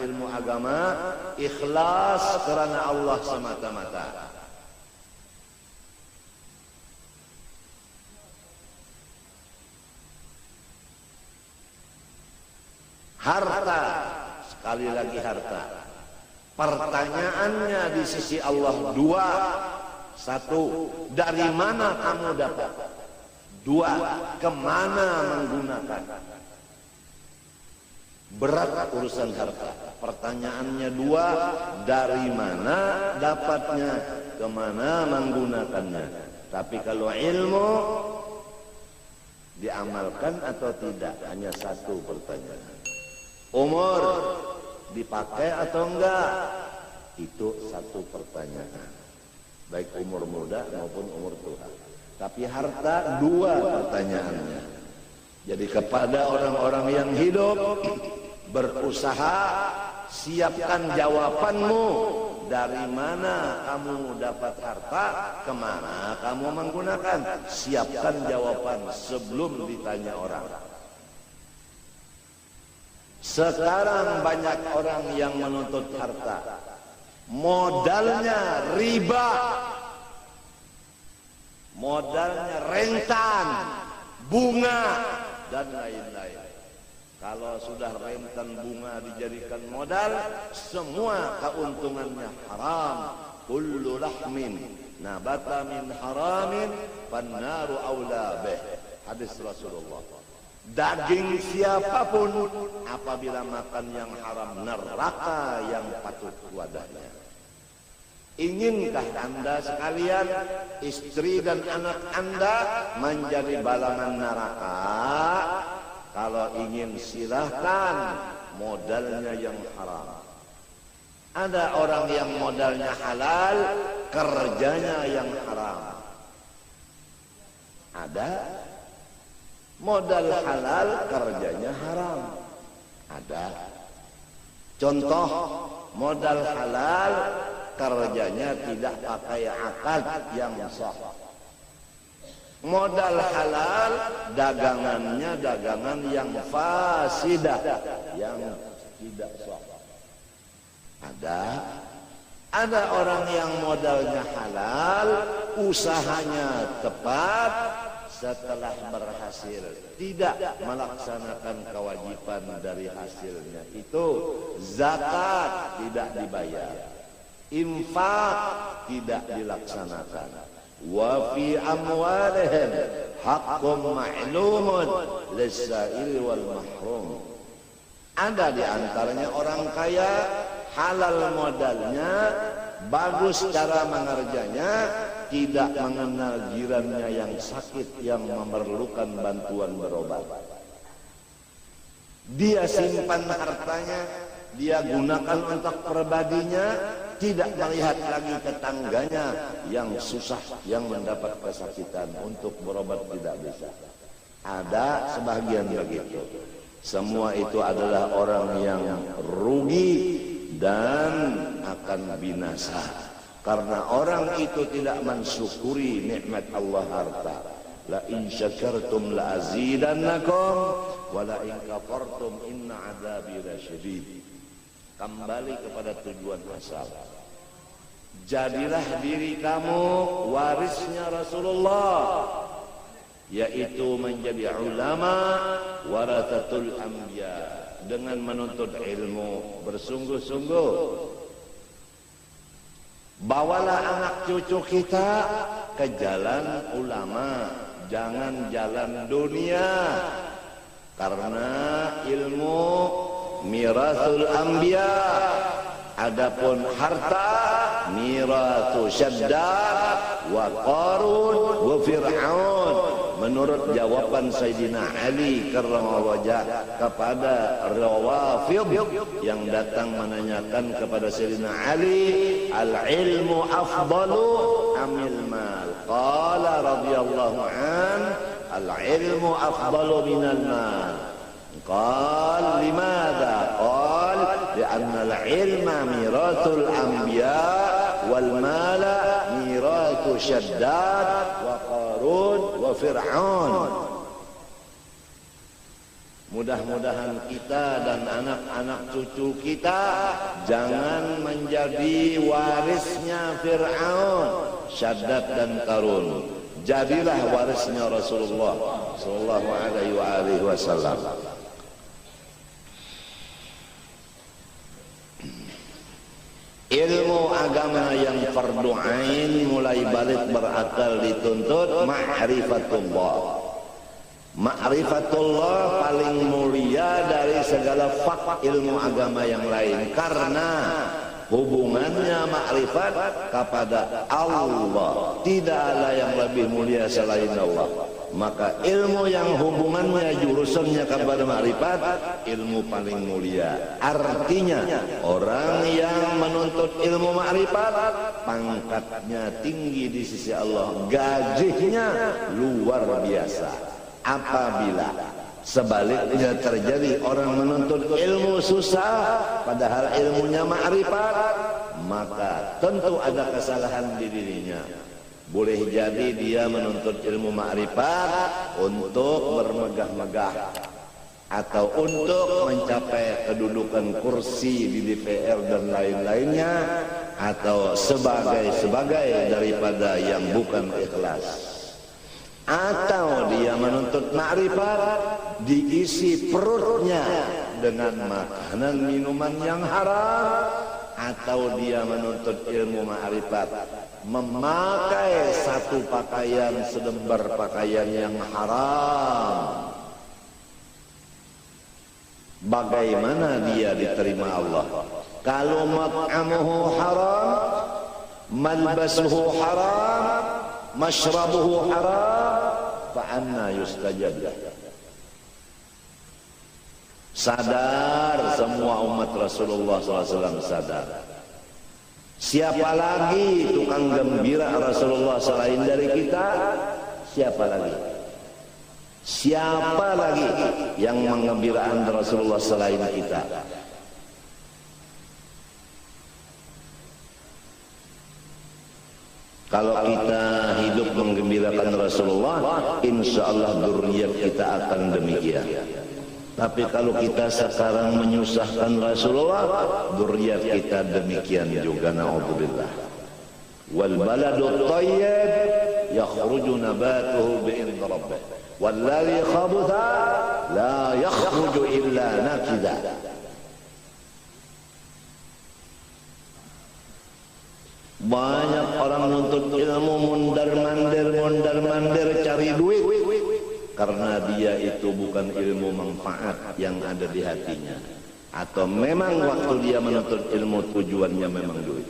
ilmu agama, ikhlas karena Allah semata-mata. Harta, sekali lagi harta. Pertanyaannya di sisi Allah dua. Satu, dari mana kamu dapat? Dua, kemana menggunakan? Berat urusan harta. Pertanyaannya dua, dari mana dapatnya? Kemana menggunakannya? Tapi kalau ilmu diamalkan atau tidak, hanya satu pertanyaan. Umur dipakai atau enggak? Itu satu pertanyaan. Baik umur muda maupun umur tua. Tapi harta dua pertanyaannya. Jadi kepada orang-orang yang hidup, berusaha, siapkan jawabanmu. Dari mana kamu dapat harta, kemana kamu menggunakan? Siapkan jawaban sebelum ditanya orang. Sekarang banyak orang yang menuntut harta, modalnya riba, modalnya rentan, bunga, dan lain-lain. Kalau sudah rentan bunga dijadikan modal, semua keuntungannya haram. Kullu lahmin nabata min haramin fannaru aula bih. Hadis Rasulullah. Daging siapapun apabila makan yang haram, neraka yang patut wadahnya. Inginkah anda sekalian, istri dan anak anda menjadi balangan neraka? Kalau ingin silahkan, modalnya yang haram. Ada orang yang modalnya halal, kerjanya yang haram. Ada modal halal, kerjanya haram. Ada. Contoh, modal halal, kerjanya tidak pakai akad yang sah. Modal halal, dagangannya dagangan yang fasidah, yang tidak sah. Ada orang yang modalnya halal, usahanya tepat, setelah berhasil tidak melaksanakan kewajiban dari hasilnya, itu zakat tidak dibayar, infak tidak dilaksanakan. Wa fi amwalihim haqqun ma'lumun lis-sa'il wal mahrum. Ada di antaranya orang kaya, halal modalnya, bagus cara mengerjanya, tidak mengenal jirannya yang sakit, yang memerlukan bantuan berobat. Dia simpan hartanya, dia gunakan untuk pribadinya, tidak melihat lagi tetangganya yang susah, yang mendapat kesakitan, untuk berobat tidak bisa. Ada sebagian begitu. Semua itu adalah orang yang rugi dan akan binasa. Karena orang itu tidak mensyukuri nikmat Allah harta. La in syakartum la azidannakum wa la in kafartum inna adzabi lasyadid. Kembali kepada tujuan asal. Jadilah diri kamu warisnya Rasulullah, yaitu menjadi ulama warathatul anbiya, dengan menuntut ilmu bersungguh-sungguh. Bawalah anak cucu kita ke jalan ulama, jangan jalan dunia. Karena ilmu mirasul anbiya, adapun harta miratu Syaddad wa Qarun wa Fir'aun. Menurut jawaban Sayyidina Ali karramallahu wajhah kepada Rawafid yang datang menanyakan kepada Sayyidina Ali, al-ilmu afdalu amil mal? Qala radhiyallahu an, al-ilmu afdalu minal mal. Qal limadha? Qal li'anna al-ilma miratul anbiya wal mala miratu Syaddad wa Qarun wa Fir'aun. Mudah-mudahan kita dan anak-anak cucu kita jangan menjadi warisnya Fir'aun, Syaddad dan Qarun. Jadilah warisnya Rasulullah sallallahu alaihi wasallam. Ilmu agama yang fardu ain mulai balik berakal dituntut ma'rifatullah. Ma'rifatullah paling mulia dari segala ilmu agama yang lain, karena hubungannya ma'rifat kepada Allah. Tidak ada yang lebih mulia selain Allah. Maka ilmu yang hubungannya jurusannya kepada ma'rifat, ilmu paling mulia. Artinya orang yang menuntut ilmu ma'rifat pangkatnya tinggi di sisi Allah, gajinya luar biasa. Apabila sebaliknya terjadi orang menuntut ilmu susah padahal ilmunya ma'rifat, maka tentu ada kesalahan di dirinya. Boleh jadi dia menuntut ilmu ma'rifat untuk bermegah-megah atau untuk mencapai kedudukan kursi di DPR dan lain-lainnya, atau sebagai daripada yang bukan ikhlas. Atau dia menuntut ma'rifat diisi perutnya dengan makanan minuman yang haram, atau dia menuntut ilmu ma'rifat memakai satu pakaian selembar pakaian yang haram. Bagaimana dia diterima Allah? Kalau mat'amuhu haram, malbasuhu haram, mashrabuhu haram, fa'anna yustajab. Sadar semua umat Rasulullah SAW, sadar. Siapa lagi tukang gembira Rasulullah selain dari kita? Siapa lagi? Siapa lagi yang mengembirakan Rasulullah selain kita? Kalau kita hidup menggembirakan Rasulullah, insya Allah dzurriyyat kita akan demikian. Tapi kalau kita sekarang menyusahkan Rasulullah, dzurriyyat kita demikian juga, naudzubillah. Wal baladut thayyib yakhruju nabatuhu bi'idzni rabbih, wal ladzi khabutha la yakhruju illa nakida. Banyak orang menuntut ilmu mondar-mandir cari duit, karena dia itu bukan ilmu manfaat yang ada di hatinya, atau memang waktu dia menuntut ilmu tujuannya memang duit.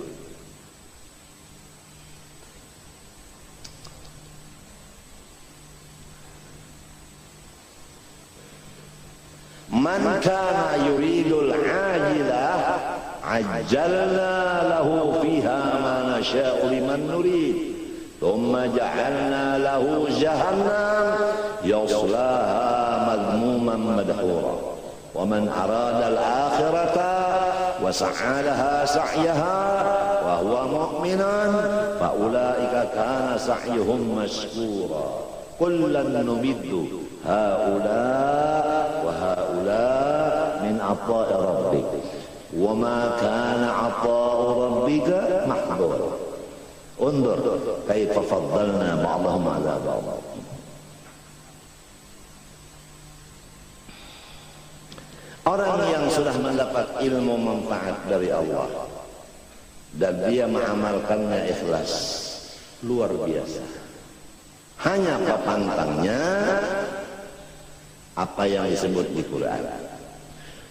Man kana yuridul ajilah ajjalna lahu fiha ma nasha'u liman nurid thumma ja'alna lahu jahannam yaslaha madhmuman madhura wa man arada al-akhirata wa sa'a laha sa'yaha wa huwa mu'minun fa ulaika kana sa'yuhum mashkura kullan numiddu haula wa haula min ata'i rabbik wa ma kana ata'u rabbika mahdzura. Undur kaifa faddalna ba'dahum 'ala ba'd. Orang yang sudah mendapat ilmu manfaat dari Allah dan dia mengamalkannya ikhlas, luar biasa. Hanya pantangnya apa yang disebut di Quran.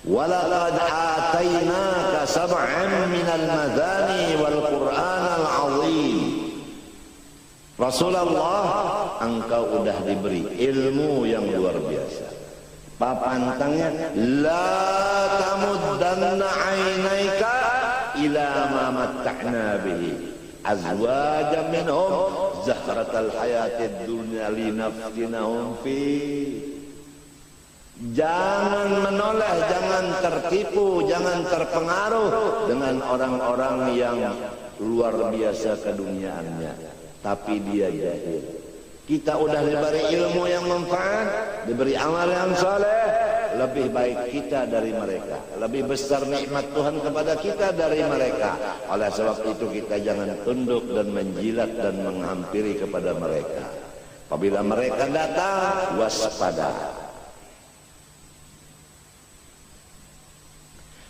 Walaqad atainaka sab'an minal madani wal Qur'anal 'azim. Rasulullah, engkau sudah diberi ilmu yang luar biasa. Pantangnya, la tamuddanna 'ainaika ila ma matta'na bihi azwajan minhum zahratal hayatid dunya linaftinahum fi. Jangan menoleh, jangan tertipu, jangan terpengaruh dengan orang-orang yang luar biasa keduniaannya, tapi dia jahil. Kita udah diberi ilmu yang manfaat, diberi amal yang saleh, lebih baik kita dari mereka, lebih besar nikmat Tuhan kepada kita dari mereka. Oleh sebab itu kita jangan tunduk dan menjilat dan menghampiri kepada mereka. Apabila mereka datang, waspada.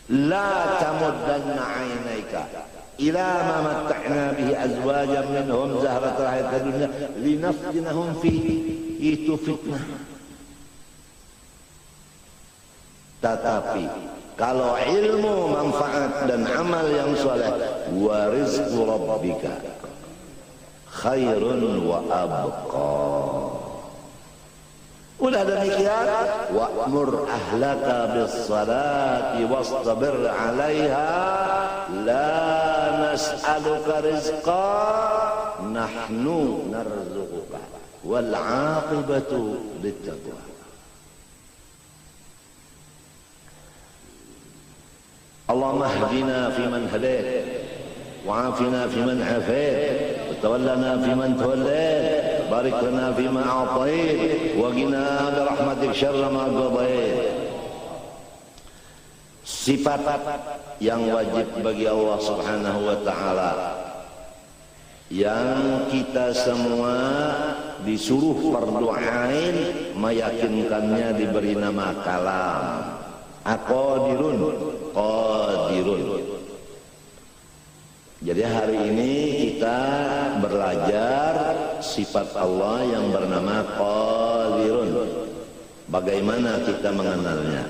La tamuddanna 'ainaika ila ma matta'na bihi azwajan minhum zahratal hayatid dunya linaftinahum fihi. Itu fitnah. Tetapi kalau ilmu, manfaat dan amal yang saleh, wa rizqu rabbika khairun wa abqa. Udah demikian, wa'mur ahlaka bis salati wastabir 'alaiha la nas'aluka rizqa nahnu narzuquka wal 'aqibatu littaqwa. Allahumma hdina fiman hadait wa 'afina fiman 'afait wa tawallana fiman tawallait. Barik lana fima a'tait wa qina bi rahmatik syarra ma qadait. Sifat yang wajib bagi Allah Subhanahu wa taala yang kita semua disuruh fardu ain meyakinkannya, diberi nama kalam. Aqadirun, qadirun. Jadi hari ini kita belajar sifat Allah yang bernama Qadirun. Bagaimana kita mengenalnya?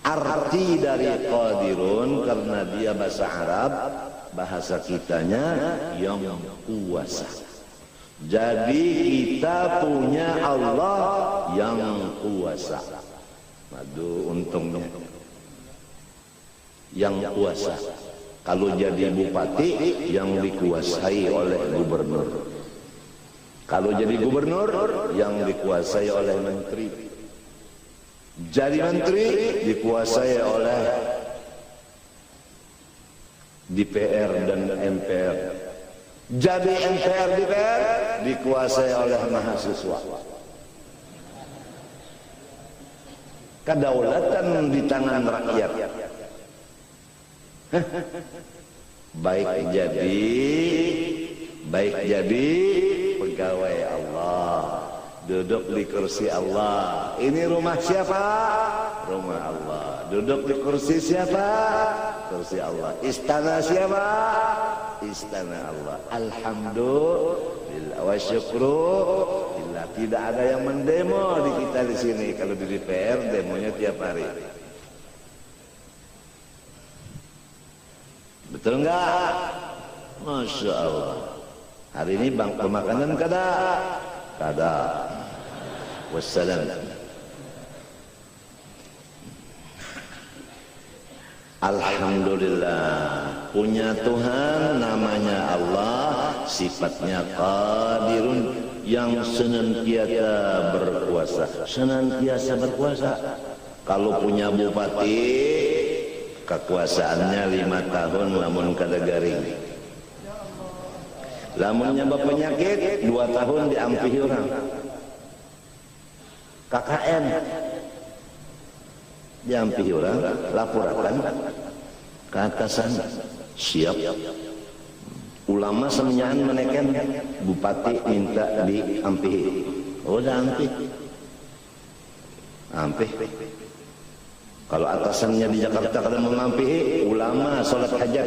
Arti dari Qadirun, karena dia bahasa Arab, bahasa kitanya yang kuasa. Jadi kita punya Allah yang kuasa. Aduh, untungnya yang kuasa. Kalau jadi bupati, yang dikuasai oleh gubernur. Kalau jadi gubernur, yang dikuasai oleh menteri. Jadi menteri, dikuasai oleh DPR dan MPR. Jadi MPR DPR, dikuasai oleh mahasiswa. Kedaulatan di tangan rakyat. Baik jadi pegawai Allah, duduk di kursi Allah. Ini rumah siapa? Rumah Allah. Duduk di kursi siapa? Kursi Allah. Istana siapa? Istana Allah. Alhamdulillah wa syukrulillah. Tidak ada yang mendemo di kita di sini. Kalau di DPR demonya tiap hari. Betul enggak? Masya Allah. Hari ini bang pemakanan kada? Kada. Wassalam. Alhamdulillah, punya Tuhan namanya Allah, sifatnya Qadirun, yang senantiasa berkuasa. Senantiasa berkuasa. Kalau punya bupati, kekuasaannya 5 tahun lamun kada garing. Lamunnya berpenyakit 2 tahun diampihi orang. KKN diampihi orang, laporakan ke atasan, siap. Ulama semenyahan menekan, bupati minta diampihi. Oh, dah ampih. Ampih. Kalau atasannya di Jakarta kada mengampihi, ulama sholat hajat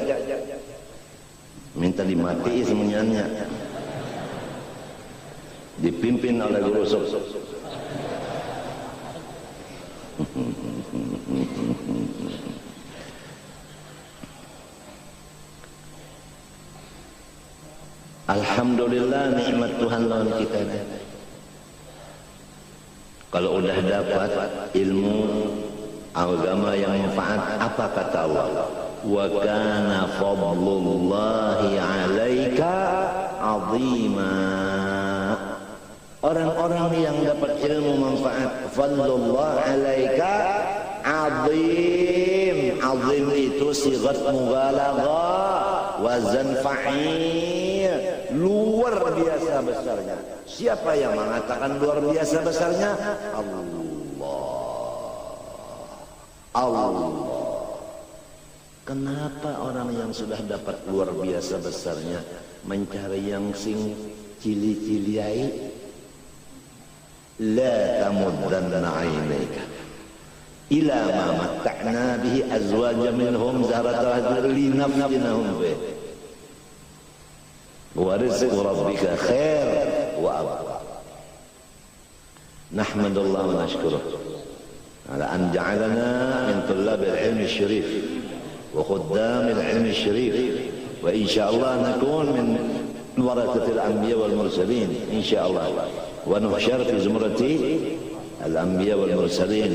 minta dimati semuanya, dipimpin oleh guru sok. Alhamdulillah, nikmat Tuhan lawan kita. Kalau udah dapat ilmu agama yang manfaat, apa kata Allah? Wa kana fadlullahi 'alaika 'azima. Orang-orang yang dapat ilmu manfaat, fadlullah 'alaika 'azim. 'Azim itu sighat mubalaghah, wazan fa'il, luar biasa besarnya. Siapa yang mengatakan luar biasa besarnya? Allah. Allah. Kenapa orang yang sudah dapat luar biasa besarnya mencari yang sing cili-ciliai? La tamuddanna 'ainaika ila ma matta'na bihi azwajan minhum zahratal hayati linaftinahum fihi wa rizqu rabbika khair wa abqa. Nahmadullah wa nashkuruh ala an ja'alana min tullabil ilmi syarif wa khuddamil ilmi syarif wa insyaallah nakun min warathatil anbiya wal mursalin insyaallah wa nuhsyar fi zumrati al-anbiya wal mursalin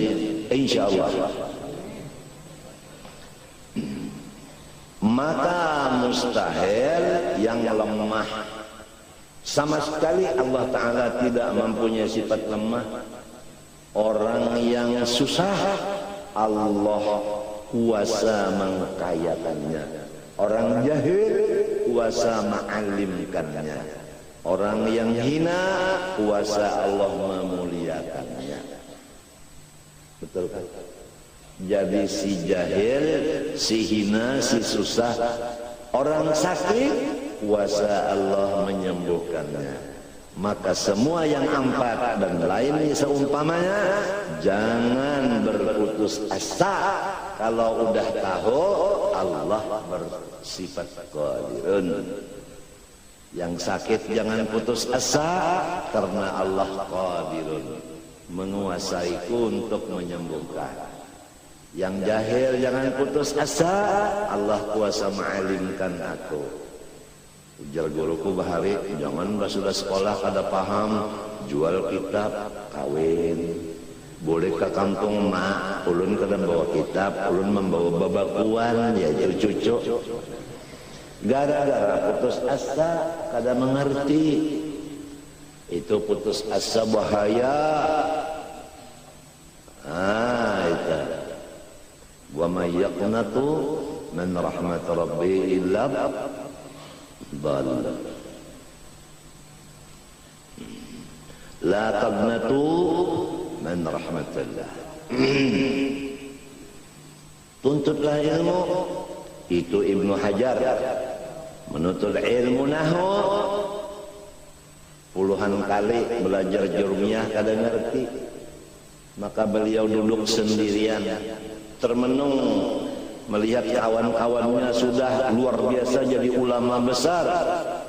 insyaallah. Maka mustahil yang lemah sama sekali Allah Ta'ala tidak mempunyai sifat lemah. Orang yang susah Allah kuasa mengkayakannya, orang jahil kuasa mengalimkannya, orang yang hina kuasa Allah memuliakannya. Betul kan? Jadi si jahil, si hina, si susah, orang sakit kuasa Allah menyembuhkannya. Maka semua yang empat dan lainnya seumpamanya jangan berputus asa. Kalau udah tahu Allah bersifat qadirun. Yang sakit jangan putus asa karena Allah qadirun, menguasaiku untuk menyembuhkan. Yang jahil jangan putus asa, Allah kuasa mengalimkan aku. Ujar guruku bahari, jangan sudah sekolah kada paham, jual kitab, kawin. Boleh ke kampung mak, ulun kada bawa kitab, ulun membawa babakuan, ya jadi cucu. Gara-gara putus asa, kada mengerti. Itu putus asa bahaya. Itu. Wa may yaqnatu min rahmat rabbi illa dhalla. La taqnatu min rahmatillah. Tuntutlah ilmu. Itu Ibnu Hajar menuntut ilmu nahwu puluhan kali belajar jurmiyah kada ngerti. Maka beliau duduk sendirian termenung melihat kawan-kawannya sudah luar biasa jadi ulama besar,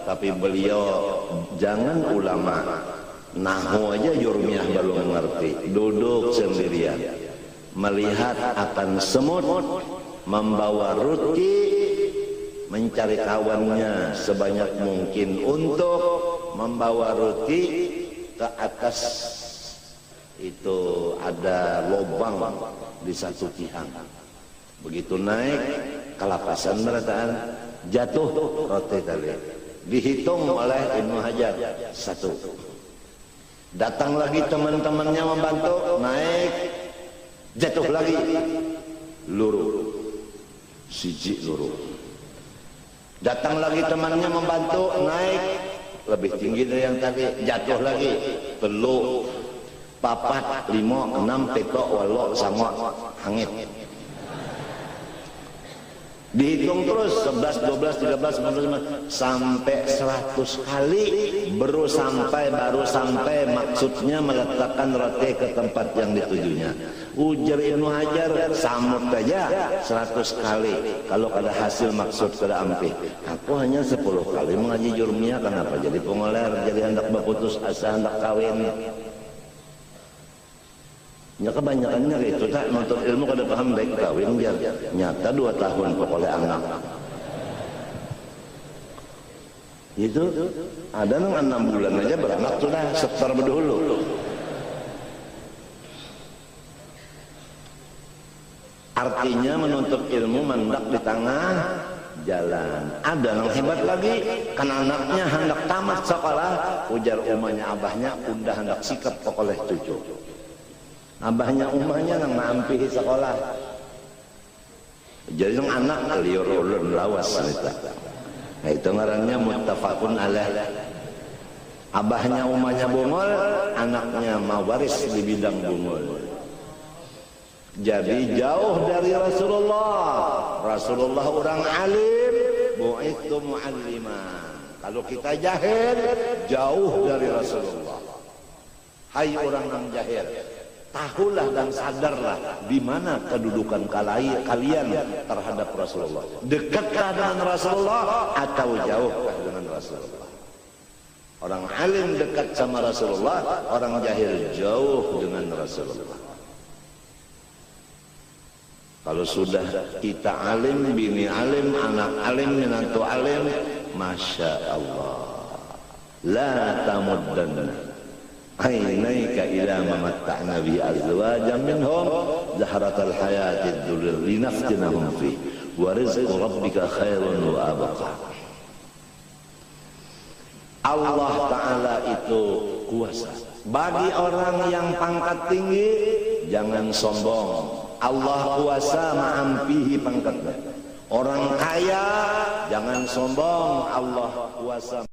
tapi beliau jangan ulama nahwu aja jurmiyah belum ngerti, duduk sendirian melihat akan semut membawa roti, mencari kawannya sebanyak mungkin untuk membawa roti ke atas. Itu ada lubang di satu tiang. Begitu naik kelapasan berataan, jatuh roti tadi. Dihitung oleh Ibnu Hajar satu. Datang lagi teman-temannya membantu, naik, jatuh lagi, luruh, siji luruh. Datang lagi temannya membantu, naik, lebih tinggi dari yang tadi, jatuh lagi, telu, papat, lima, enam, pito, walo, sango, hangit. Dihitung terus 11, 12, 13, 14, 15 sampai 100 kali baru sampai maksudnya meletakkan roti ke tempat yang ditujunya. Ujar Ibnu Hajar samut aja 100 kali kalau ada hasil maksud kada ampi. Aku hanya 10 kali mengaji jurmiyah, kenapa jadi pengoler, jadi hendak berputus asa, hendak kawin. Ya kebanyakannya gitu tak nuntut ilmu kada paham baik kawin jar. Nyata 2 tahun pokoknya anak. Itu ada nang 6 bulan aja beranak sudah setor berdulu. Artinya menuntut ilmu mendak di tengah jalan. Ada yang hebat lagi, kan anaknya hendak tamat sekolah, ujar umahnya abahnya, udah hendak sikap oleh cucu. Abahnya umahnya nang nampihi sekolah. Jadi yang anak liur ulun lawas cerita. Nah, itu ngarannya muttafaqun alaih. Abahnya umahnya bungul, anaknya mawaris di bidang bungul. Jadi jauh dari Rasulullah. Rasulullah orang alim, bu'ithu mu'alliman. Kalau kita jahil, jauh dari Rasulullah. Hai orang yang jahil, tahulah dan sadarlah di mana kedudukan kalian terhadap Rasulullah. Dekatkah dengan Rasulullah atau jauhkah dengan Rasulullah? Orang alim dekat sama Rasulullah, orang jahil jauh dengan Rasulullah. Kalau sudah kita alim, bini alim, anak alim, menantu alim, Masya Allah. La tamuddanna ainaika ila mamatta'na bi azwajan minhum zahratal hayatid dunya linaftinahum fi wa rizqu rabbika khairun wa abqa. Allah Ta'ala itu kuasa. Bagi orang yang pangkat tinggi, jangan sombong. Allah kuasa ma'ampihi pangkatnya. Orang kaya, jangan sombong. Allah kuasa